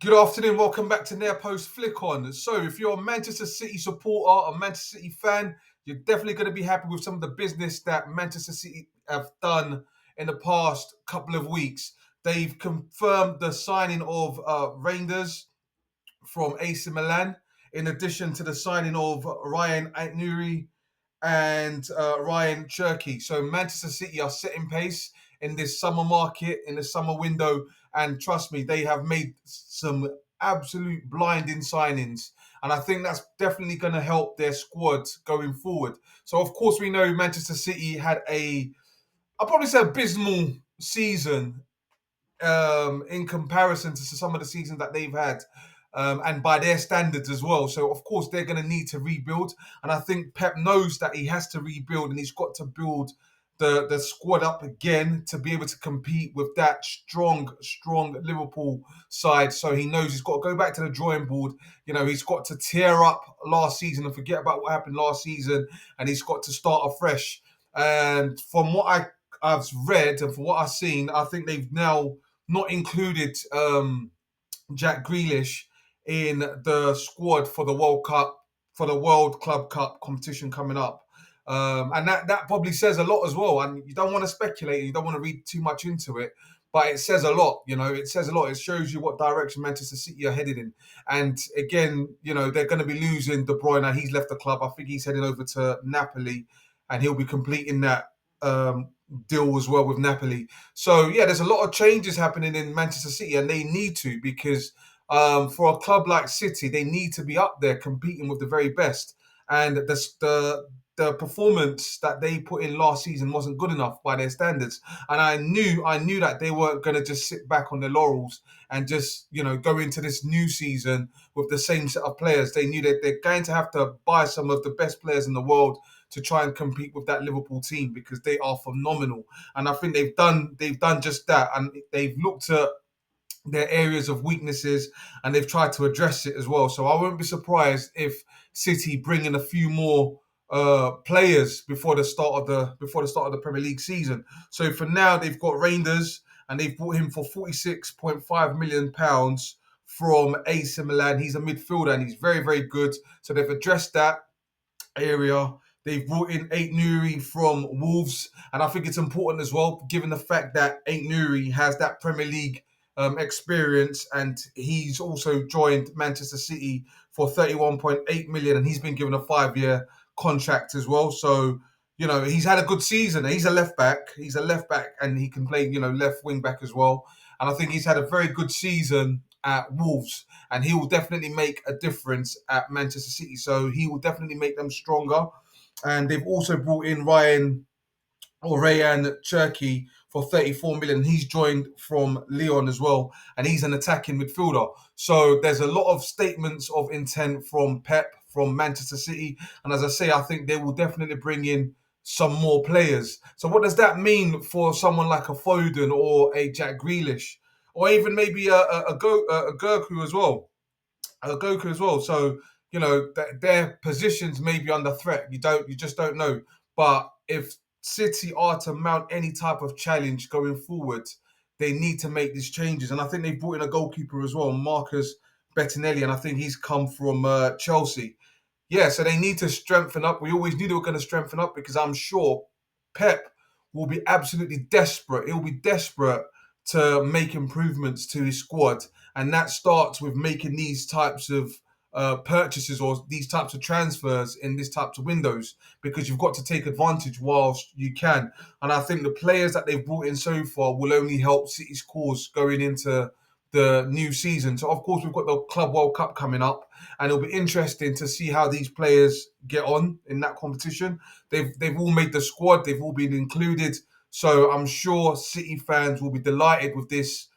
Good afternoon. Welcome back to Near Post Flick On. So, if you're a Manchester City supporter, a Manchester City fan, you're definitely going to be happy with some of the business that Manchester City have done in the past couple of weeks. They've confirmed the signing of Reinders from AC Milan, in addition to the signing of Ryan Aitnouri and Ryan Cherky. So Manchester City are setting pace in this summer market, in the summer window, and trust me, they have made some absolute blinding signings. And I think that's definitely going to help their squad going forward. So, of course, we know Manchester City had I'll probably say abysmal season in comparison to some of the seasons that they've had. And by their standards as well. So, of course, they're going to need to rebuild. And I think Pep knows that he has to rebuild and he's got to build the squad up again to be able to compete with that strong Liverpool side. So he knows he's got to go back to the drawing board. You know, he's got to tear up last season and forget about what happened last season. And he's got to start afresh. And from what I've read and from what I've seen, I think they've now not included Jack Grealish in the squad for the World Cup, for the World Club Cup competition coming up. And that probably says a lot as well. And you don't want to speculate, you don't want to read too much into it, but it says a lot. You know, it says a lot. It shows you what direction Manchester City are headed in. And again, you know, they're going to be losing De Bruyne. He's left the club. I think he's heading over to Napoli, and he'll be completing that deal as well with Napoli. So yeah, there's a lot of changes happening in Manchester City, and they need to because for a club like City, they need to be up there competing with the very best. And the performance that they put in last season wasn't good enough by their standards. And I knew that they weren't going to just sit back on their laurels and just go into this new season with the same set of players. They knew that they're going to have to buy some of the best players in the world to try and compete with that Liverpool team because they are phenomenal. And I think they've done just that, and they've looked at their areas of weaknesses and they've tried to address it as well. So I won't be surprised if City bring in a few more players before the start of the Premier League season. So for now, they've got Reinders and they've bought him for £46.5 million from AC Milan. He's a midfielder and he's very, very good. So they've addressed that area. They've brought in Ait Nouri from Wolves, and I think it's important as well, given the fact that Ait Nouri has that Premier League experience, and he's also joined Manchester City for 31.8 million, and he's been given a 5-year contract as well. So he's had a good season. He's a left back. And he can play left wing back as well. And I think he's had a very good season at Wolves, and he will definitely make a difference at Manchester City. So he will definitely make them stronger. And they've also brought in Rayan Cherky for 34 million. He's joined from Lyon as well, and he's an attacking midfielder. So there's a lot of statements of intent from Pep, from Manchester City, and as I say, I think they will definitely bring in some more players. So what does that mean for someone like a Foden or a Jack Grealish, or even maybe a Gurku as well? Goku as well. So their positions may be under threat. You just don't know. But if City are to mount any type of challenge going forward, they need to make these changes. And I think they've brought in a goalkeeper as well, Marcus Bettinelli, and I think he's come from Chelsea. Yeah, so they need to strengthen up. We always knew they were going to strengthen up because I'm sure Pep will be absolutely desperate. He'll be desperate to make improvements to his squad, and that starts with making these types of purchases or these types of transfers in these types of windows because you've got to take advantage whilst you can. And I think the players that they've brought in so far will only help City's cause going into the new season. So of course we've got the Club World Cup coming up, and it'll be interesting to see how these players get on in that competition. They've all made the squad, they've all been included. So I'm sure City fans will be delighted with this